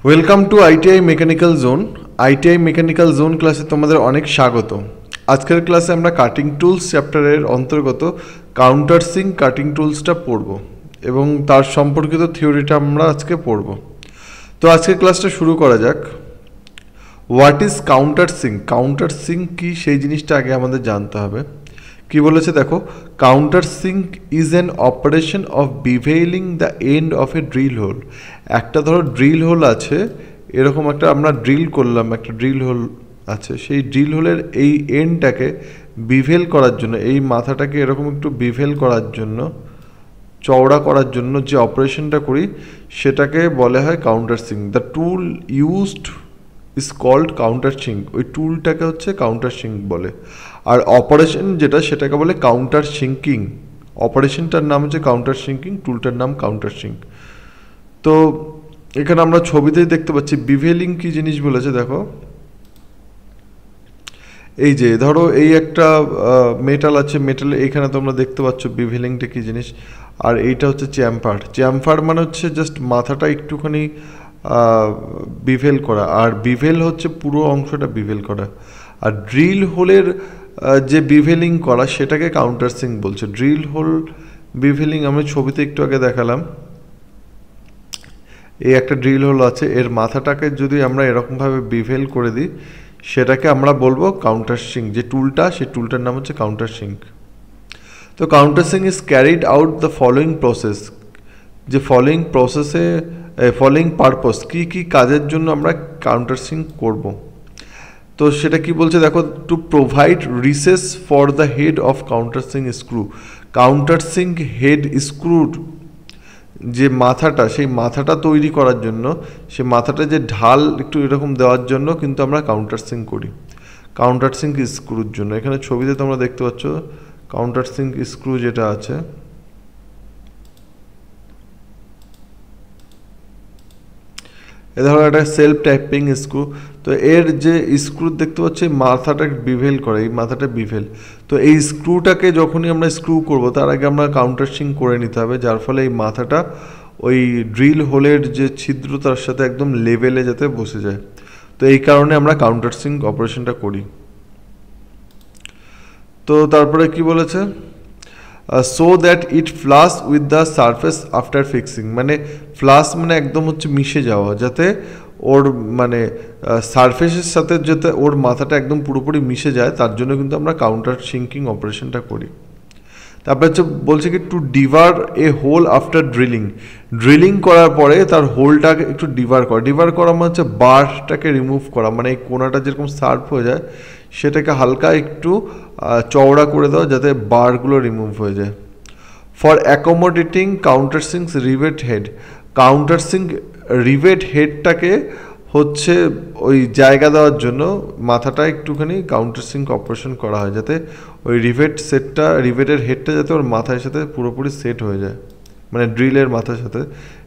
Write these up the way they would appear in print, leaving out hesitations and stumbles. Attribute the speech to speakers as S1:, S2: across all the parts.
S1: Welcome to ITI mechanical zone. ITI mechanical zone ক্লাসে তোমাদের অনেক স্বাগত। আজকের ক্লাসে আমরা কাটিং টুলস চ্যাপ্টারের অন্তর্গত কাউন্টারসিং কাটিং টুলসটা পড়ব এবং তার সম্পর্কিত থিওরিটা আমরা আজকে পড়ব। তো আজকের ক্লাসটা শুরু করা যাক। What is কাউন্টারসিং? কাউন্টারসিং কি সেই জিনিসটা আগে আমাদের জানতে হবে। কি বলেছে দেখো, countersink is an operation of bevelling the end of a drill hole. একটা ধরো ড্রিল হোল আছে, এরকম একটা আমরা ড্রিল করলাম, একটা ড্রিল হোল আছে, সেই ড্রিল হোলের এই এন্ডটাকে বিভেল করার জন্য, এই মাথাটাকে এরকম একটু বিভেল করার জন্য, চওড়া করার জন্য যে অপারেশনটা করি সেটাকে বলা হয় countersink. The tool used is called countersink. ওই টুলটাকে হচ্ছে কাউন্টারসিং বলে। আর অপারেশন যেটা সেটাকে বলে কাউন্টার সিঙ্কিং। অপারেশনটার নাম হচ্ছে কাউন্টার সিঙ্কিং, টুলটার নাম কাউন্টারসিং। তো এখানে আমরা ছবিতেই দেখতে পাচ্ছি বিভেলিং কি জিনিস বলেছে দেখো। এই যে ধরো এই একটা মেটাল আছে, মেটালে এখানে তোমরা দেখতে পাচ্ছ বিভেলিংটা কি জিনিস। আর এইটা হচ্ছে চ্যাম্পার। চ্যাম্পার মানে হচ্ছে জাস্ট মাথাটা একটুখানি বিভেল করা, আর বিভেল হচ্ছে পুরো অংশটা বিভেল করা। আর ড্রিল হোলের যে বিভেলিং করা সেটাকে কাউন্টারসিং বলছে। ড্রিল হোল বিভেলিং আমি ছবিতে একটু আগে দেখালাম। এই একটা ড্রিল হোল আছে, এর মাথাটাকে যদি আমরা এরকমভাবে বিভেল করে দিই সেটাকে আমরা বলবো কাউন্টারসিং। যে টুলটা, সেই টুলটার নাম হচ্ছে কাউন্টারসিং। তো countersink is carried out the following process. যে ফলোয়িং প্রসেসে ফলোয়িং পারপস, কী কী কাজের জন্য আমরা কাউন্টারসিং করব। তো সেটা কি বলছে দেখো, to provide recess for the head of countersink screw. Countersink head স্ক্রুর যে মাথাটা, সেই মাথাটা তৈরি করার জন্য, সে মাথাটা যে ঢাল একটু এরকম দেওয়ার জন্য কিন্তু আমরা কাউন্টারসিং করি। কাউন্টারসিং স্ক্রুর জন্য এখানে ছবিতে তোমরা দেখতে পাচ্ছ কাউন্টারসিং স্ক্রু যেটা আছে। এ ধরো একটা সেলফ টাইপিং স্ক্রু। তো এর যে স্ক্রু দেখতে পাচ্ছি মাথাটা বিভেল করে, এই মাথাটা বিভেল। তো এই স্ক্রুটাকে যখনই আমরা স্ক্রু করব তার আগে আমরা কাউন্টারসিং করে নিতে হবে, যার ফলে এই মাথাটা ওই ড্রিল হোলের যে ছিদ্র তার সাথে একদম লেভেলে যাতে বসে যায়। তো এই কারণে আমরা কাউন্টারসিং অপারেশনটা করি। তো তারপরে কি বলেছে, so that it flush with the surface after fixing. মানে ফ্লাস মানে একদম হচ্ছে মিশে যাওয়া, যাতে ওর মানে সারফেসের সাথে যাতে ওর মাথাটা একদম পুরোপুরি মিশে যায়, তার জন্য কিন্তু আমরা কাউন্টার সিঙ্কিং অপারেশনটা করি। তারপরে হচ্ছে বলছে কি টু ডিভার এ হোল আফটার ড্রিলিং। ড্রিলিং করার পরে তার হোলটাকে একটু ডিভার করা। ডিভার করা মানে হচ্ছে বারটাকে রিমুভ করা, মানে এই কোনাটা যেরকম শার্প হয়ে যায় সেটাকে হালকা একটু চওড়া করে দেওয়া যাতে বারগুলো রিমুভ হয়ে যায়। For accommodating countersink rivet head. Countersink rivet হেডটাকে হচ্ছে ওই জায়গা দেওয়ার জন্য মাথাটা একটুখানি কাউন্টারসিং অপারেশন করা হয়, যাতে ওই রিভেট সেটটা, রিভেটের হেডটা যাতে ওর মাথার সাথে পুরোপুরি সেট হয়ে যায়, মানে ড্রিলের মাথার সাথে।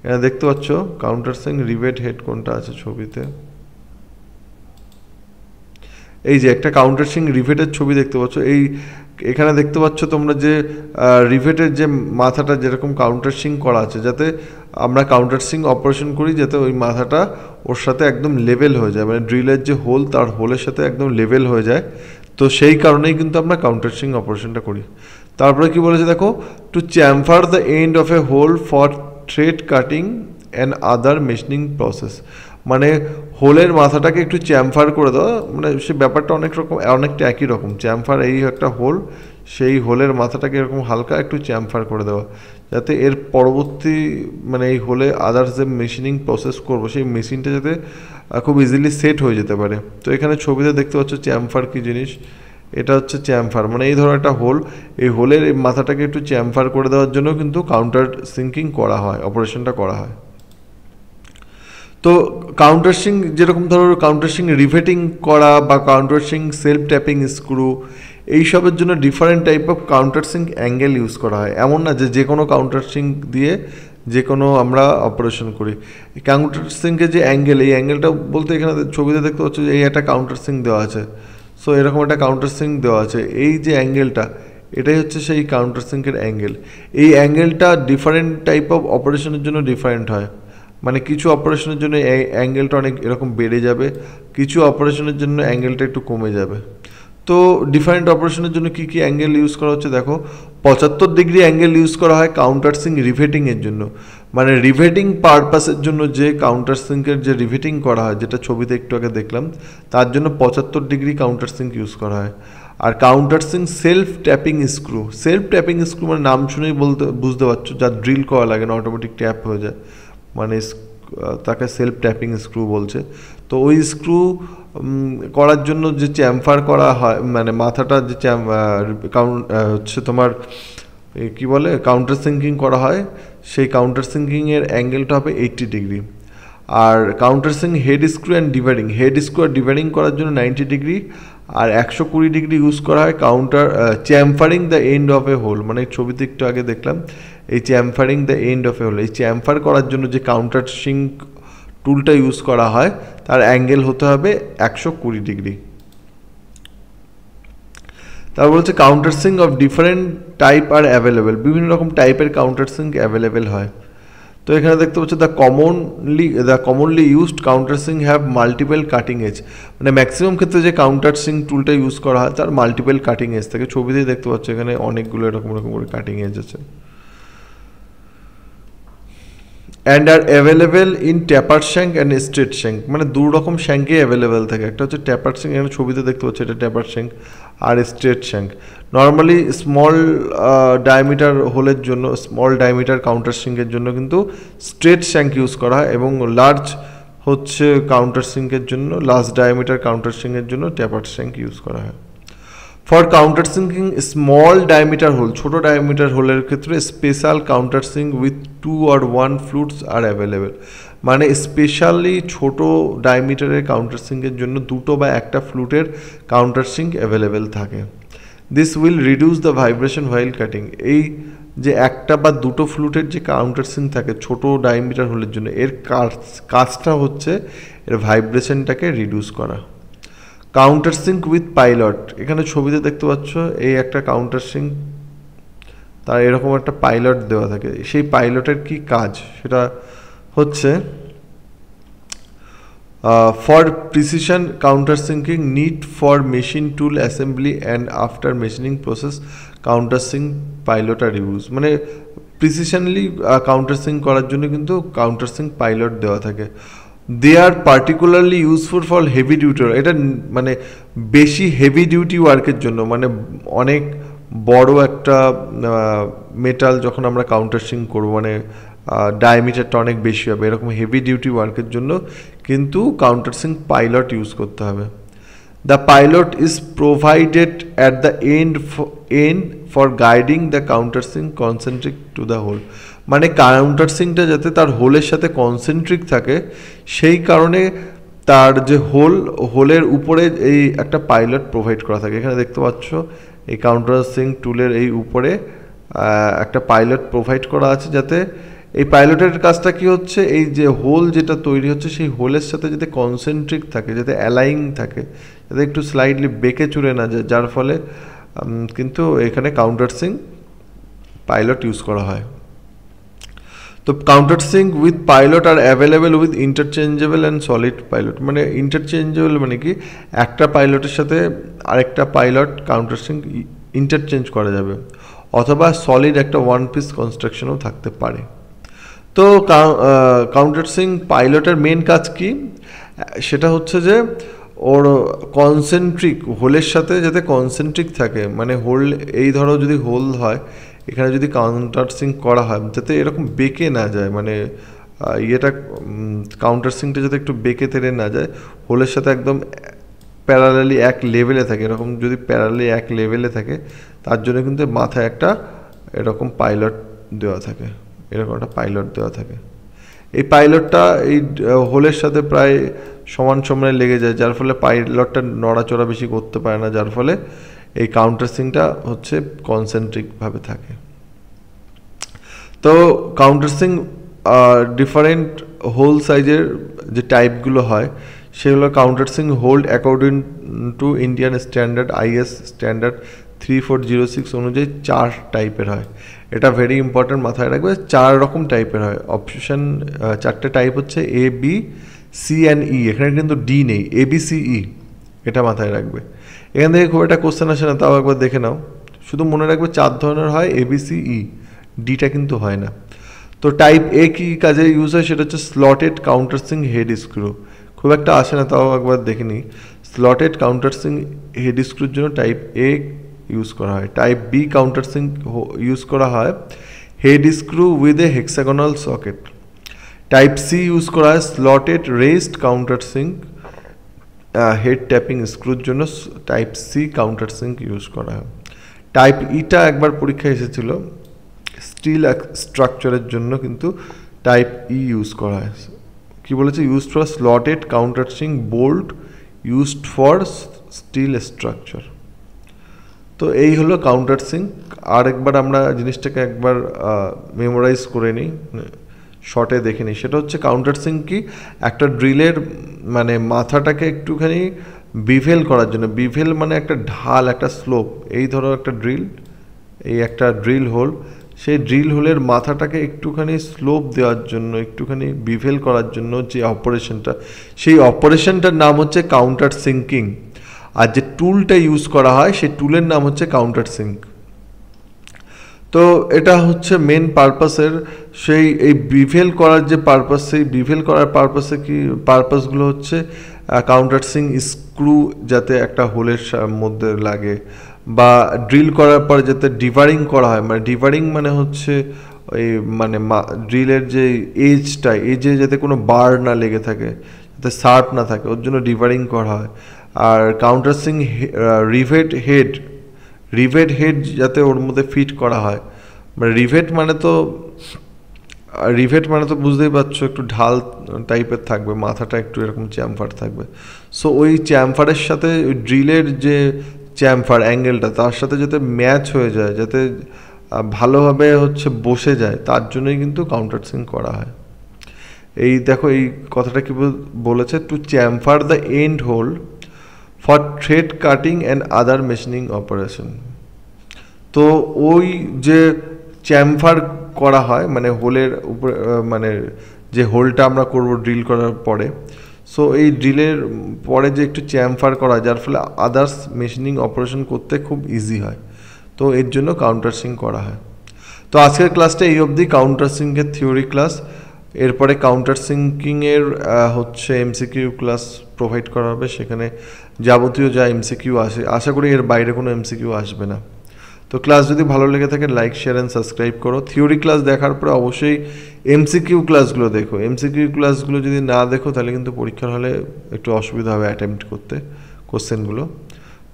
S1: এখানে দেখতে পাচ্ছ কাউন্টারসিং রিভেট হেড কোনটা আছে ছবিতে। এই যে একটা কাউন্টারসিং রিভেটের ছবি দেখতে পাচ্ছ। এই এখানে দেখতে পাচ্ছ তোমরা যে রিভেটের যে মাথাটা যেরকম কাউন্টারসিং করা আছে, যাতে আমরা কাউন্টারসিং অপারেশন করি যাতে ওই মাথাটা ওর সাথে একদম লেভেল হয়ে যায়, মানে ড্রিলের যে হোল তার হোলের সাথে একদম লেভেল হয়ে যায়। তো সেই কারণেই কিন্তু আমরা কাউন্টারসিং অপারেশনটা করি। তারপরে কি বলেছে দেখো, to chamfer the end of a hole for thread cutting and other machining process. মানে হোলের মাথাটাকে একটু চ্যাম্পার করে দেওয়া, মানে সে ব্যাপারটা অনেকটা একই রকম। চ্যাম্পার এই একটা হোল, সেই হোলের মাথাটাকে এরকম হালকা একটু চ্যাম্পার করে দেওয়া, যাতে এর পরবর্তী মানে এই হোলে আদার্স যে মেশিনিং প্রসেস করবো সেই মেশিনটা যাতে খুব ইজিলি সেট হয়ে যেতে পারে। তো এখানে ছবিতে দেখতে পাচ্ছ চ্যাম্পার কি জিনিস। এটা হচ্ছে চ্যাম্পার, মানে এই ধরো একটা হোল, এই হোলের এই মাথাটাকে একটু চ্যাম্পার করে দেওয়ার জন্য কিন্তু কাউন্টার সিঙ্কিং করা হয়, অপারেশনটা করা হয়। তো কাউন্টারসিং যেরকম ধরো কাউন্টারসিং রিভেটিং করা বা কাউন্টারসিং সেলফ ট্যাপিং স্ক্রু, এইসবের জন্য different type of countersink angle use করা হয়। এমন না যে কোনো কাউন্টারসিং দিয়ে যে কোনো আমরা অপারেশন করি। কাউন্টারসিংয়ের যে অ্যাঙ্গেল, এই অ্যাঙ্গেলটা বলতে এখানে ছবিতে দেখতে পাচ্ছ যে এই একটা কাউন্টারসিং দেওয়া আছে। সো এরকম একটা কাউন্টারসিং দেওয়া আছে, এই যে অ্যাঙ্গেলটা এটাই হচ্ছে সেই কাউন্টারসিংয়ের অ্যাঙ্গেল। এই অ্যাঙ্গেলটা ডিফারেন্ট টাইপ অফ অপারেশনের জন্য ডিফারেন্ট হয়। মানে কিছু অপারেশনের জন্য অ্যাঙ্গেলটা অনেক এরকম বেড়ে যাবে, কিছু অপারেশনের জন্য অ্যাঙ্গেলটা একটু কমে যাবে। তো ডিফারেন্ট অপারেশনের জন্য কি কি অ্যাঙ্গেল ইউজ করা হচ্ছে দেখো, 75 ডিগ্রি অ্যাঙ্গেল ইউজ করা হয় কাউন্টারসিং রিভেটিংয়ের জন্য, মানে রিভেটিং পারপাসের জন্য যে কাউন্টারসিংকের যে রিভেটিং করা হয়, যেটা ছবিতে একটু আগে দেখলাম, তার জন্য 75 ডিগ্রি কাউন্টারসিং ইউজ করা হয়। আর countersink self tapping screw, self tapping screw মানে নাম শুনেই বুঝতে পারছো, যা ড্রিল করা লাগে না, অটোমেটিক ট্যাপ হয়ে যায়, মানে তাকে সেলফ ট্যাপিং স্ক্রু বলছে। তো ওই স্ক্রু করার জন্য যে চ্যাম্পার করা হয়, মানে মাথাটা যে হচ্ছে তোমার কি বলে কাউন্টার সিঙ্কিং করা হয়, সেই কাউন্টার সিঙ্কিংয়ের অ্যাঙ্গেলটা হবে 80 ডিগ্রি। আর countersink head screw and dividing, head screw আর ডিভাইডিং করার জন্য 90 ডিগ্রি, আর 120 ডিগ্রি ইউজ করা হয় counter chamfering the end of a hole, মানে ছবিতে একটু আগে দেখলাম এই chamfering the end of a hole, এই চ্যাম্পার করার জন্য যে কাউন্টার সিং টুলটা ইউজ করা হয় তার অ্যাঙ্গেল হতে হবে 120 ডিগ্রি। তারপর হচ্ছে countersink of different type are available, বিভিন্ন রকম টাইপের কাউন্টারসিং অ্যাভেলেবেল হয়। তো এখানে দেখতে পাচ্ছ the commonly used countersink have multiple cutting edge, মানে ম্যাক্সিমাম ক্ষেত্রে যে কাউন্টারসিং টুলটা ইউজ করা হয় তার মাল্টিপল কাটিং এজ থাকে, ছবিতেই দেখতে পাচ্ছ এখানে অনেকগুলো এরকম করে কাটিং এজ আছে। And are available in taper shank and straight shank, মানে দু রকম শ্যাঙ্কে অ্যাভেলেবেল থাকে, একটা হচ্ছে ট্যাপার শ্যাঙ্ক, এখানে ছবিতে দেখতে পাচ্ছি এটা ট্যাপার শ্যাঙ্ক, আর straight shank. Normally small diameter হোলের জন্য, স্মল ডায়ামিটার কাউন্টার সিঙ্কের জন্য কিন্তু স্ট্রেট শ্যাঙ্ক ইউজ করা হয়, এবং লার্জ হচ্ছে কাউন্টার সিঙ্কের জন্য, লার্জ ডায়ামিটার কাউন্টার সিঙ্কের জন্য ট্যাপার শ্যাঙ্ক ইউজ করা হয়। For countersinking small diameter hole, ছোটো ডায়ামিটার হোলের ক্ষেত্রে special countersink with 2 or 1 flutes are available, মানে স্পেশালি ছোটো ডায়ামিটারের কাউন্টার সিঙ্কের জন্য 2 বা 1 ফ্লুটের কাউন্টার সিঙ্ক অ্যাভেলেবেল থাকে। This will reduce the vibration while cutting, এই যে 1 বা 2 ফ্লুটের যে কাউন্টার সিঙ্ক থাকে ছোটো ডায়ামিটার হোলের জন্য, এর কাজটা হচ্ছে এর ভাইব্রেশনটাকে রিডিউস করা। কাউন্টার সিঙ্ক উইথ পাইলট, এখানে ছবিতে দেখতে পাচ্ছ এই একটা কাউন্টার সিঙ্ক, তার এরকম একটা পাইলট দেওয়া থাকে, সেই পাইলটের কি কাজ সেটা হচ্ছে for precision countersinking need for machine tool assembly and after machining process countersink pilot are use, মানে প্রিসিশনলি কাউন্টার সিঙ্ক করার জন্য কিন্তু কাউন্টার সিঙ্ক পাইলট দেওয়া থাকে। They are particularly useful for heavy duty, এটা মানে বেশি heavy duty ওয়ার্কের জন্য, মানে অনেক বড় একটা মেটাল যখন আমরা কাউন্টার সিঙ্ক করবো, মানে ডায়ামিটারটা অনেক বেশি হবে, এরকম হেভি ডিউটি ওয়ার্কের জন্য কিন্তু কাউন্টার সিঙ্ক পাইলট ইউজ করতে হবে। The pilot is provided at the end for guiding the countersink concentric to the hole, মানে কাউন্টার সিঙ্কটা যাতে তার হোলের সাথে কনসেন্ট্রিক থাকে, সেই কারণে তার যে হোলের উপরে এই একটা পাইলট প্রোভাইড করা থাকে। এখানে দেখতে পাচ্ছ এই কাউন্টার সিঙ্ক টুলের এই উপরে একটা পাইলট প্রোভাইড করা আছে, যাতে এই পাইলটের কাজটা কি হচ্ছে, এই যে হোল যেটা তৈরি হচ্ছে সেই হোলের সাথে যাতে কনসেন্ট্রিক থাকে, যাতে অ্যালাইন থাকে, যাতে একটু স্লাইডলি বেঁকে চুরে না যায়, যার ফলে কিন্তু এখানে কাউন্টার সিঙ্ক পাইলট ইউজ করা হয়। তো countersink with pilot are available with interchangeable and solid pilot, মানে ইন্টারচেঞ্জেবল মানে কি একটা পাইলটের সাথে আরেকটা পাইলট কাউন্টার সিঙ্ক ইন্টারচেঞ্জ করা যাবে, অথবা সলিড একটা ওয়ান পিস কনস্ট্রাকশনও থাকতে পারে। তো কাউন্টার সিঙ্ক পাইলটের মেন কাজ কি, সেটা হচ্ছে যে ওর কনসেন্ট্রিক হোলের সাথে যাতে কনসেন্ট্রিক থাকে, মানে হোল এই ধরো যদি হোল হয়, এখানে যদি কাউন্টার সিঙ্ক করা হয় যাতে এরকম বেঁকে না যায়, মানে ইয়েটা কাউন্টার সিঙ্কটা যাতে একটু বেঁকে তেড়ে না যায়, হোলের সাথে একদম প্যারালালি এক লেভেলে থাকে, এরকম যদি প্যারালালি এক লেভেলে থাকে তার জন্য কিন্তু মাথায় একটা এরকম পাইলট দেওয়া থাকে, এরকম একটা পাইলট দেওয়া থাকে। এই পাইলটটা এই হোলের সাথে প্রায় সমান সময়ে লেগে যায়, যার ফলে পাইলটটা নড়াচড়া বেশি করতে পারে না, যার ফলে এই কাউন্টার সিঙ্কটা হচ্ছে কনসেন্ট্রিকভাবে থাকে। তো কাউন্টার সিঙ্ক ডিফারেন্ট হোল সাইজের যে টাইপগুলো হয় সেগুলো countersink hold according to Indian standard IS standard 3406 অনুযায়ী 4 টাইপের হয়। এটা ভেরি ইম্পর্টেন্ট, মাথায় রাখবে। 4 রকম টাইপের হয় অপশন, 4টে টাইপ হচ্ছে এ বি সি অ্যান্ড ই। এখানে কিন্তু ডি নেই, এ বি সি ই, এটা মাথায় রাখবে। এখান থেকে খুব একটা কোশ্চেন আসে না, তাও একবার দেখে নাও। শুধু মনে রাখবে 4 ধরনের হয়, এ বি সি ই, ডিটা কিন্তু হয় না। তো টাইপ এ কি কাজে ইউজ হয় সেটা হচ্ছে স্লটেড কাউন্টারসিং হেড স্ক্রু। খুব একটা আসে না, তাও একবার দেখে নিই। স্লটেড কাউন্টারসিং হেড স্ক্রুর জন্য টাইপ এ ইউজ করা হয়। টাইপ বি কাউন্টারসিং ইউজ করা হয় head screw with a hexagonal socket. Type C use করা হয় slotted raised countersink head tapping স্ক্রুর জন্য টাইপ সি কাউন্টারসিং ইউজ করা হয়। টাইপ ইটা একবার পরীক্ষায় এসেছিল স্টিল স্ট্রাকচারের জন্য, কিন্তু টাইপ ই ইউজ করা হয়। কি বলেছে? Used for slotted countersink bolt used for steel structure. তো এই হলো কাউন্টারসিং। আর একবার আমরা জিনিসটাকে একবার মেমোরাইজ করে নিই, শর্টে দেখে নিই। সেটা হচ্ছে কাউন্টারসিং কি, একটা ড্রিলের মানে মাথাটাকে একটুখানি বিভেল করার জন্য। বিভেল মানে একটা ঢাল, একটা স্লোপ। এই ধরো একটা ড্রিল, এই একটা ড্রিল হোল, সেই ড্রিল হোলের মাথাটাকে একটুখানি স্লোপ দেওয়ার জন্য, একটুখানি বিভেল করার জন্য যে অপারেশনটা, সেই অপারেশনটার নাম হচ্ছে কাউন্টার সিঙ্কিং। আর যে টুলটা ইউজ করা হয় সেই টুলের নাম হচ্ছে কাউন্টার সিঙ্ক। তো এটা হচ্ছে মেন পারপাসের, সেই এই বিভেল করার যে পারপাস, সেই বিভেল করার পারপাসে কি পারপাসগুলো হচ্ছে কাউন্টারসিং স্ক্রু যাতে একটা হোলের মধ্যে লাগে, বা ড্রিল করার পর যাতে ডিভারিং করা হয়। মানে ডিভারিং মানে হচ্ছে ওই মানে ড্রিলের যে এজটা, এজে যাতে কোনো বার না লেগে থাকে, যাতে শার্প না থাকে, ওর জন্য ডিভারিং করা হয়। আর কাউন্টারসিং রিভেট হেড যাতে ওর মধ্যে ফিট করা হয়। মানে রিভেট মানে তো বুঝতেই পারছো, একটু ঢাল টাইপের থাকবে, মাথাটা একটু এরকম চ্যামফার থাকবে। সো ওই চ্যামফারের সাথে ওই ড্রিলের যে চ্যামফার অ্যাঙ্গেলটা, তার সাথে যাতে ম্যাচ হয়ে যায়, যাতে ভালোভাবে হচ্ছে বসে যায়, তার জন্যই কিন্তু কাউন্টারসিং করা হয়। এই দেখো এই কথাটা কি বলেছে, to chamfer the end hole for thread cutting and other machining operation. তো ওই যে চ্যামফার করা হয় মানে হোলের উপরে, মানে যে হোলটা আমরা করব ড্রিল করার পরে, সো এই ড্রিলের পরে যে একটু চ্যামফার করা হয়, যার ফলে আদার্স মেশিনিং অপারেশন করতে খুব ইজি হয়। তো এর জন্য কাউন্টারসিং করা হয়। তো আজকের ক্লাসটা এই অবধি, কাউন্টারসিংয়ের থিওরি ক্লাস। এরপরে কাউন্টারসিঙ্কিংয়ের হচ্ছে এমসিকিউ ক্লাস প্রোভাইড করা হবে, সেখানে যাবতীয় যা এমসিকিউ আসে, আশা করি এর বাইরে কোনো এমসিকিউ আসবে না। তো ক্লাস যদি ভালো লেগে থাকে লাইক শেয়ার অ্যান্ড সাবস্ক্রাইব করো। থিওরি ক্লাস দেখার পরে অবশ্যই এমসিকিউ ক্লাসগুলো দেখো। এমসিকিউ ক্লাসগুলো যদি না দেখো তাহলে কিন্তু পরীক্ষার হলে একটু অসুবিধা হবে অ্যাটেম্প্ট করতে কোশ্চেনগুলো।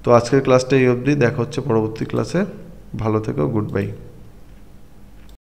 S1: তো আজকের ক্লাসটা এই অবধি, দেখা হচ্ছে পরবর্তী ক্লাসে। ভালো থেকো, গুড বাই।